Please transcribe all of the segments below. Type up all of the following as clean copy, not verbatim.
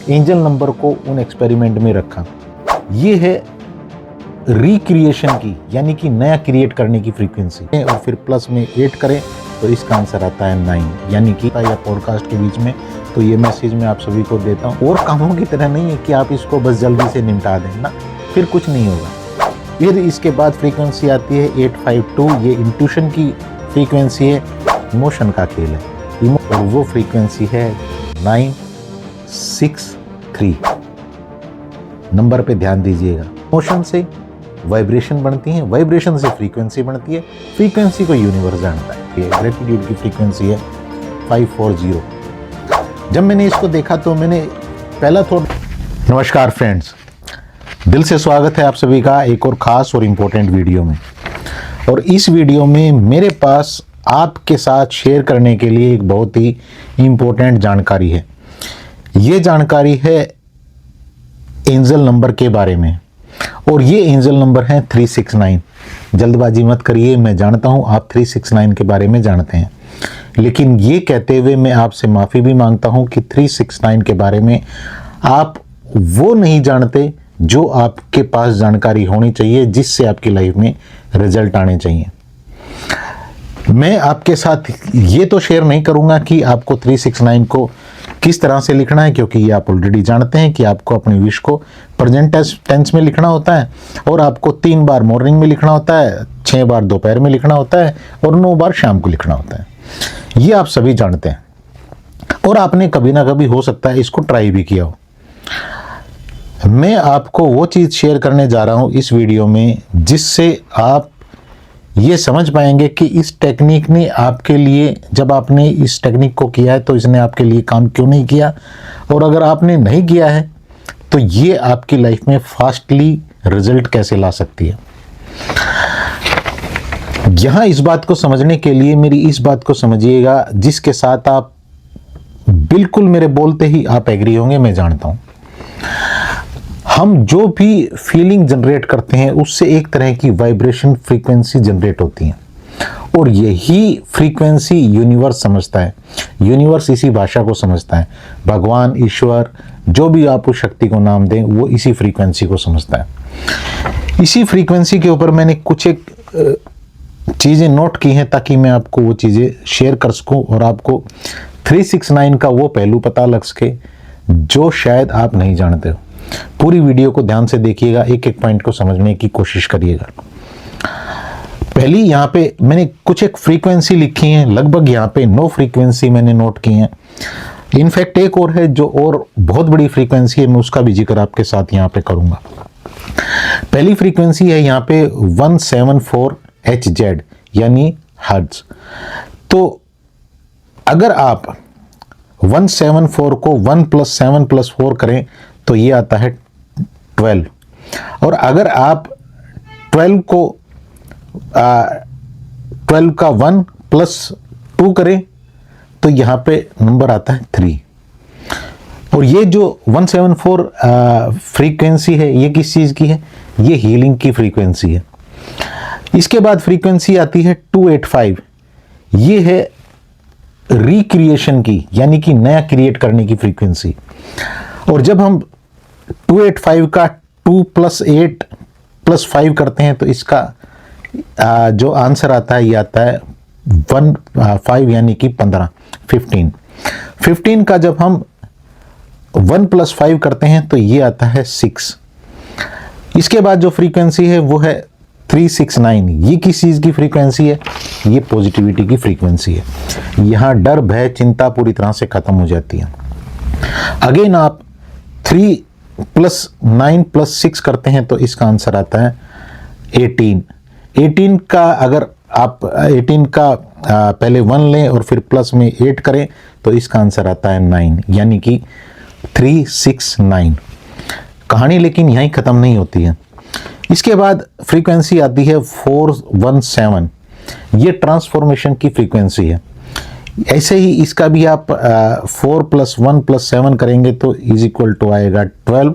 Angel number को उन experiment में रखा। ये है रिक्रिएशन की, यानी कि नया क्रिएट करने की फ्रीक्वेंसी, और फिर प्लस में 8 करें तो इसका आंसर आता है 9, यानी कि या पॉडकास्ट के बीच में। तो ये मैसेज मैं आप सभी को देता हूँ, और कामों की तरह नहीं है कि आप इसको बस जल्दी से निपटा दें ना, फिर कुछ नहीं होगा। फिर इसके बाद फ्रीक्वेंसी आती है 852, ये इंट्यूशन की फ्रीक्वेंसी है, इमोशन का खेल है, और वो फ्रीक्वेंसी है 963। नंबर पे ध्यान दीजिएगा। इमोशन से वाइब्रेशन बनती है, वाइब्रेशन से फ्रीक्वेंसी बनती है, फ्रीक्वेंसी को यूनिवर्स जानता है। ये ग्रेटिट्यूड की फ्रीक्वेंसी है 540। जब मैंने इसको देखा तो मैंने पहला थोड़ा। नमस्कार फ्रेंड्स, दिल से स्वागत है आप सभी का एक और ख़ास और इम्पोर्टेंट वीडियो में। और इस वीडियो में मेरे पास आपके साथ शेयर करने के लिए एक बहुत ही इम्पोर्टेंट जानकारी है। ये जानकारी है एंजल नंबर के बारे में, और ये एंजल नंबर है 369। जल्दबाजी मत करिए, मैं जानता हूँ आप 369 के बारे में जानते हैं, लेकिन ये कहते हुए मैं आपसे माफ़ी भी मांगता हूँ कि 369 के बारे में आप वो नहीं जानते जो आपके पास जानकारी होनी चाहिए, जिससे आपकी लाइफ में रिजल्ट आने चाहिए। मैं आपके साथ ये तो शेयर नहीं करूंगा कि आपको 369 को किस तरह से लिखना है, क्योंकि ये आप ऑलरेडी जानते हैं कि आपको अपने विश को प्रेजेंट टेंस में लिखना होता है, और आपको 3 बार मॉर्निंग में लिखना होता है, 6 बार दोपहर में लिखना होता है, और 9 बार शाम को लिखना होता है। ये आप सभी जानते हैं, और आपने कभी ना कभी हो सकता है इसको ट्राई भी किया हो। मैं आपको वो चीज़ शेयर करने जा रहा हूँ इस वीडियो में, जिससे आप ये समझ पाएंगे कि इस टेक्निक ने आपके लिए, जब आपने इस टेक्निक को किया है तो इसने आपके लिए काम क्यों नहीं किया, और अगर आपने नहीं किया है तो ये आपकी लाइफ में फास्टली रिजल्ट कैसे ला सकती है। यहाँ इस बात को समझने के लिए मेरी इस बात को समझिएगा, जिसके साथ आप बिल्कुल मेरे बोलते ही आप एग्री होंगे, मैं जानता हूँ। हम जो भी फीलिंग जनरेट करते हैं उससे एक तरह की वाइब्रेशन फ्रीक्वेंसी जनरेट होती है, और यही फ्रीक्वेंसी यूनिवर्स समझता है। यूनिवर्स इसी भाषा को समझता है। भगवान, ईश्वर, जो भी आप उस शक्ति को नाम दें, वो इसी फ्रीक्वेंसी को समझता है। इसी फ्रीक्वेंसी के ऊपर मैंने कुछ एक चीज़ें नोट की हैं, ताकि मैं आपको वो चीज़ें शेयर कर सकूं, और आपको 369 का वो पहलू पता लग सके जो शायद आप नहीं जानते हो। पूरी वीडियो को ध्यान से देखिएगा, एक एक पॉइंट को समझने की कोशिश करिएगा। पहली यहाँ पे मैंने कुछ एक फ्रीक्वेंसी लिखी है, लगभग यहाँ पे 9 फ्रीक्वेंसी मैंने नोट की हैं। इनफैक्ट एक और है जो और बहुत बड़ी फ्रीक्वेंसी है, मैं उसका भी जिक्र आपके साथ यहाँ पे करूँगा। पहली फ्रीक्वेंसी है यहाँ पे 174 HZ, यानी हर्ट्ज। तो अगर आप 174 को 1 + 7 + 4 करें तो ये आता है 12, और अगर आप 12 का 1 + 2 करें तो यहाँ पे नंबर आता है 3। और ये जो 174 फ्रीक्वेंसी है, ये किस चीज़ की है? ये हीलिंग की फ्रीक्वेंसी है। इसके बाद फ्रीक्वेंसी आती है 285, ये है रिक्रिएशन की, यानी कि नया क्रिएट करने की फ्रीक्वेंसी। और जब हम 285 का 2 + 8 + 5 करते हैं तो इसका जो आंसर आता है, ये आता है 5, यानी कि 15, 15 का जब हम 1 + 5 करते हैं तो ये आता है 6। इसके बाद जो फ्रीक्वेंसी है वो है 369। ये किस चीज़ की फ्रीक्वेंसी है? ये पॉजिटिविटी की फ्रीक्वेंसी है। यहाँ डर, भय, चिंता पूरी तरह से ख़त्म हो जाती है। अगेन आप 3 + 9 + 6 करते हैं तो इसका आंसर आता है 18। 18 का अगर आप 18 का पहले 1 लें और फिर प्लस में 8 करें तो इसका आंसर आता है 9, यानी कि 369। कहानी लेकिन यहीं ख़त्म नहीं होती है। इसके बाद फ्रीक्वेंसी आती है 417, ये ट्रांसफॉर्मेशन की फ्रीक्वेंसी है। ऐसे ही इसका भी आप 4 + 1 + 7 करेंगे तो = आएगा 12,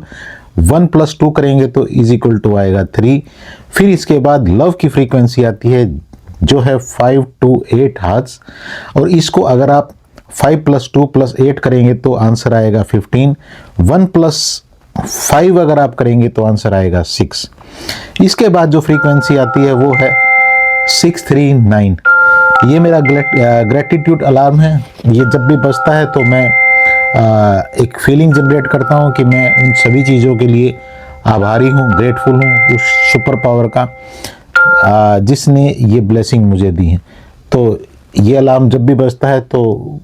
1 + 2 करेंगे तो = आएगा 3। फिर इसके बाद लव की फ्रीक्वेंसी आती है जो है 5 to 8 हर्ट्ज, और इसको अगर आप 5 + 2 + 8 करेंगे तो आंसर आएगा 15। 1 + 5 अगर आप करेंगे तो आंसर आएगा 6। इसके बाद जो फ्रीक्वेंसी आती है वो है 639। ये मेरा ग्रेटिट्यूड अलार्म है। ये जब भी बजता है तो मैं एक फीलिंग जनरेट करता हूँ कि मैं उन सभी चीज़ों के लिए आभारी हूँ, ग्रेटफुल हूँ उस सुपर पावर का जिसने ये ब्लेसिंग मुझे दी है। तो ये अलार्म जब भी बजता है तो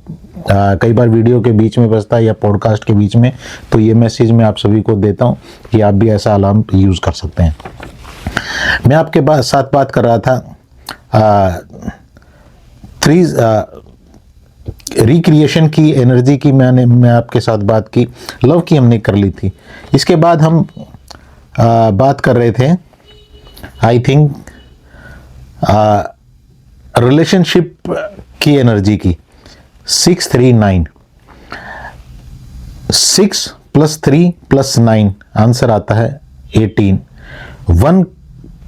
कई बार वीडियो के बीच में बजता है या पॉडकास्ट के बीच में, तो ये मैसेज मैं आप सभी को देता हूँ कि आप भी ऐसा अलार्म यूज़ कर सकते हैं। मैं आपके साथ बात कर रहा था रिक्रिएशन की, एनर्जी की मैं आपके साथ बात की, लव की हमने कर ली थी। इसके बाद हम बात कर रहे थे आई थिंक रिलेशनशिप की एनर्जी की। 639, 6 + 3 + 9 आंसर आता है 18। 1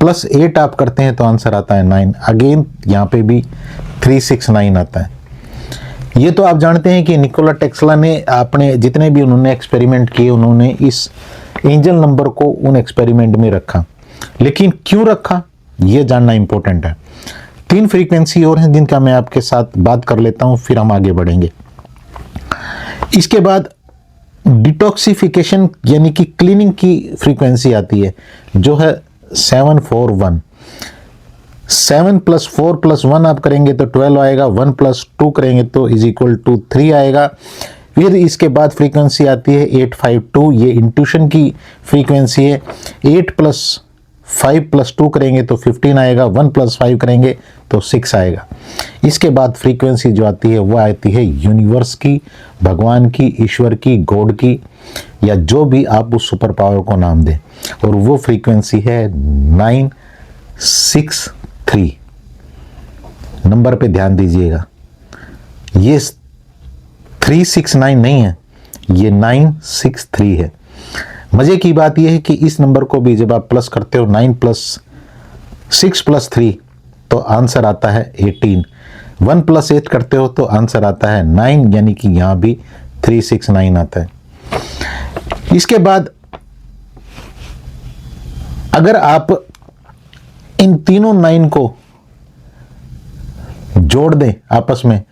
+ 8 आप करते हैं तो आंसर आता है 9। अगेन यहाँ पे भी 369 आता है। ये तो आप जानते हैं कि निकोला टेस्ला ने अपने जितने भी उन्होंने एक्सपेरिमेंट किए, उन्होंने इस एंजल नंबर को उन एक्सपेरिमेंट में रखा। लेकिन क्यों रखा ये जानना इंपॉर्टेंट है। 3 फ्रीक्वेंसी और हैं जिनका मैं आपके साथ बात कर लेता हूं, फिर हम आगे बढ़ेंगे। इसके बाद डिटॉक्सिफिकेशन यानी कि क्लीनिंग की फ्रीक्वेंसी आती है जो है 741। 7 + 4 + 1 आप करेंगे तो 12 आएगा। 1 + 2 करेंगे तो = 3 आएगा। फिर इसके बाद फ्रीक्वेंसी आती है 852, ये इंट्यूशन की फ्रीक्वेंसी है। 8 + 5 + 2 करेंगे तो 15 आएगा। 1 + 5 करेंगे तो 6 आएगा। इसके बाद फ्रीक्वेंसी जो आती है वो आती है यूनिवर्स की, भगवान की, ईश्वर की, गॉड की, या जो भी आप उस सुपर पावर को नाम दें, और वो फ्रीक्वेंसी है 963। नंबर पे ध्यान दीजिएगा, ये 369 नहीं है, ये 963 है। मजे की बात यह है कि इस नंबर को भी जब आप प्लस करते हो 9 + 6 + 3 तो आंसर आता है 18। 1 + 8 करते हो तो आंसर आता है 9, यानी कि यहां भी 369 आता है। इसके बाद अगर आप इन तीनों 9 को जोड़ दें आपस में,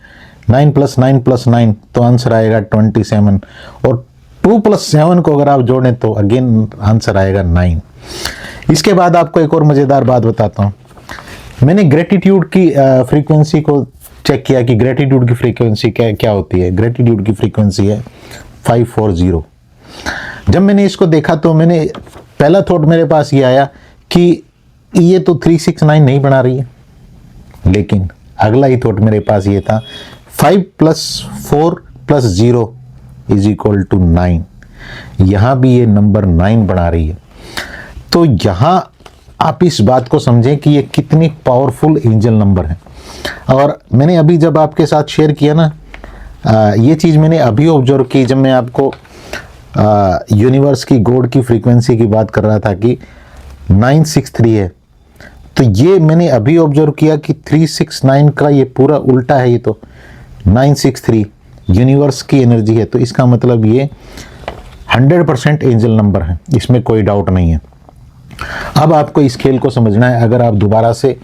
9 + 9 + 9 तो आंसर आएगा 27, और 2 + 7 को अगर आप जोड़ें तो अगेन आंसर आएगा 9। इसके बाद आपको एक और मज़ेदार बात बताता हूँ। मैंने ग्रेटिट्यूड की फ्रीक्वेंसी को चेक किया कि ग्रेटिट्यूड की फ्रीक्वेंसी क्या होती है। ग्रेटिट्यूड की फ्रीक्वेंसी है 540। जब मैंने इसको देखा तो मैंने पहला थॉट मेरे पास ये आया कि ये तो 369 नहीं बना रही है, लेकिन अगला ही थॉट मेरे पास ये था 5 + 4 + 0 = 9। यहां भी ये नंबर 9 बना रही है। तो यहां आप इस बात को समझें कि ये कितनी पावरफुल एंजल नंबर है। और मैंने अभी जब आपके साथ शेयर किया ना, ये चीज़ मैंने अभी ऑब्जर्व की जब मैं आपको यूनिवर्स की, गॉड की फ्रीक्वेंसी की बात कर रहा था कि 963 है। तो ये मैंने अभी ऑब्जर्व किया कि 369 का ये पूरा उल्टा है। ये तो 963 यूनिवर्स की एनर्जी है, तो इसका मतलब ये 100% एंजल नंबर है, इसमें कोई डाउट नहीं है। अब आपको इस खेल को समझना है। अगर आप दोबारा से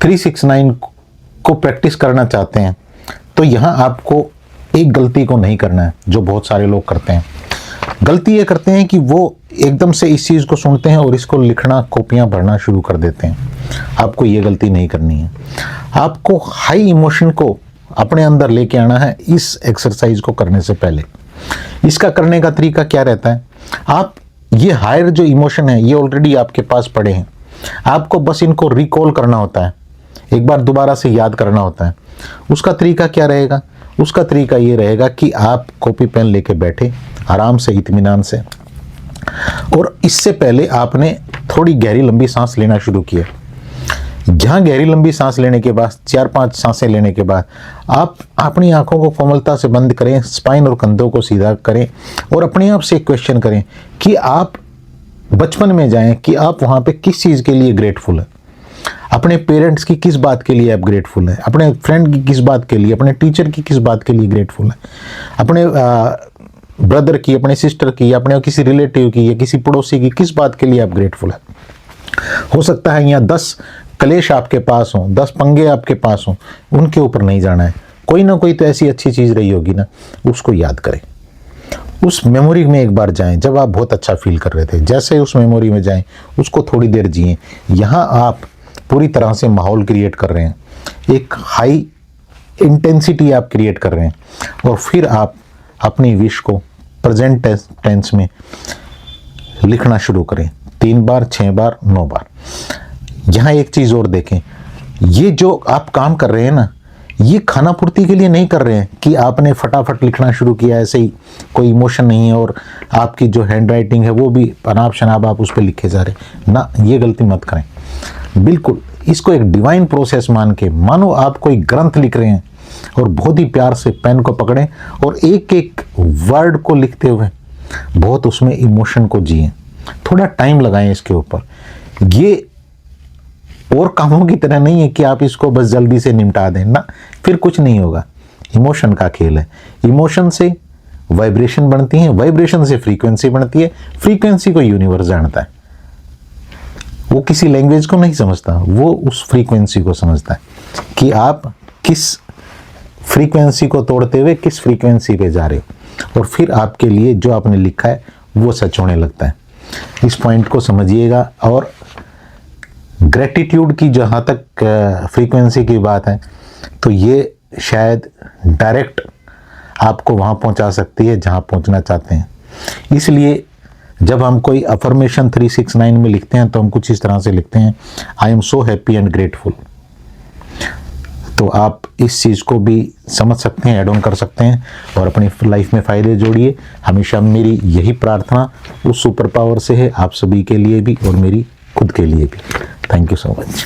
369 को प्रैक्टिस करना चाहते हैं तो यहाँ आपको एक गलती को नहीं करना है जो बहुत सारे लोग करते हैं। गलती ये करते हैं कि वो एकदम से इस चीज़ को सुनते हैं और इसको लिखना, कॉपियाँ भरना शुरू कर देते हैं। आपको ये गलती नहीं करनी है। आपको हाई इमोशन को अपने अंदर लेके आना है इस एक्सरसाइज को करने से पहले। इसका करने का तरीका क्या रहता है, आप ये हायर जो इमोशन है ये ऑलरेडी आपके पास पड़े हैं, आपको बस इनको रिकॉल करना होता है, एक बार दोबारा से याद करना होता है। उसका तरीका क्या रहेगा, उसका तरीका ये रहेगा कि आप कॉपी पेन लेके बैठे आराम से, इत्मीनान से, और इससे पहले आपने थोड़ी गहरी लंबी सांस लेना शुरू किया। जहाँ गहरी लंबी सांस लेने के बाद 4-5 सांसें लेने के बाद आप अपनी आंखों को कोमलता से बंद करें, स्पाइन और कंधों को सीधा करें और अपने आप से एक क्वेश्चन करें कि आप बचपन में जाएं कि आप वहाँ पे किस चीज़ के लिए ग्रेटफुल हैं। अपने पेरेंट्स की किस बात के लिए आप ग्रेटफुल है, अपने फ्रेंड की किस बात के लिए, अपने टीचर की किस बात के लिए ग्रेटफुल है, अपने ब्रदर की, अपने सिस्टर की, अपने किसी रिलेटिव की या किसी पड़ोसी की किस बात के लिए आप ग्रेटफुल है। हो सकता है यहाँ 10 कलेश आपके पास हों, 10 पंगे आपके पास हों, उनके ऊपर नहीं जाना है। कोई ना कोई तो ऐसी अच्छी चीज़ रही होगी ना, उसको याद करें, उस मेमोरी में एक बार जाएं जब आप बहुत अच्छा फील कर रहे थे, जैसे उस मेमोरी में जाएं उसको थोड़ी देर जिएं। यहाँ आप पूरी तरह से माहौल क्रिएट कर रहे हैं, एक हाई इंटेंसिटी आप क्रिएट कर रहे हैं, और फिर आप अपनी विश को प्रेजेंट टेंस में लिखना शुरू करें 3 बार, 6 बार, 9 बार। यहाँ एक चीज़ और देखें, ये जो आप काम कर रहे हैं ना, ये खाना पूर्ति के लिए नहीं कर रहे हैं कि आपने फटाफट लिखना शुरू किया, ऐसे ही कोई इमोशन नहीं है और आपकी जो हैंड राइटिंग है वो भी अनाप शनाप आप उस पर लिखे जा रहे हैं ना। ये गलती मत करें, बिल्कुल इसको एक डिवाइन प्रोसेस मान के, मानो आप कोई ग्रंथ लिख रहे हैं और बहुत ही प्यार से पेन को पकड़ें और एक एक वर्ड को लिखते हुए बहुत उसमें इमोशन को जिएं। थोड़ा टाइम लगाएं इसके ऊपर। ये और कामों की तरह नहीं है कि आप इसको बस जल्दी से निपटा दें ना, फिर कुछ नहीं होगा। इमोशन का खेल है, इमोशन से वाइब्रेशन बनती है, वाइब्रेशन से फ्रीक्वेंसी बनती है, फ्रीक्वेंसी को यूनिवर्स जानता है। वो किसी लैंग्वेज को नहीं समझता, वो उस फ्रीक्वेंसी को समझता है कि आप किस फ्रीक्वेंसी को तोड़ते हुए किस फ्रीक्वेंसी पे जा रहे हो, और फिर आपके लिए जो आपने लिखा है वो सच होने लगता है। इस पॉइंट को समझिएगा। और ग्रेटिट्यूड की जहाँ तक फ्रीक्वेंसी की बात है, तो ये शायद डायरेक्ट आपको वहाँ पहुँचा सकती है जहाँ पहुँचना चाहते हैं। इसलिए जब हम कोई अफर्मेशन 369 में लिखते हैं तो हम कुछ इस तरह से लिखते हैं, I am so happy and grateful. तो आप इस चीज़ को भी समझ सकते हैं, ऐड ऑन कर सकते हैं और अपनी लाइफ में फ़ायदे जोड़िए। हमेशा मेरी यही प्रार्थना उस सुपर पावर से है, आप सभी के लिए भी और मेरी खुद के लिए भी। Thank you so much.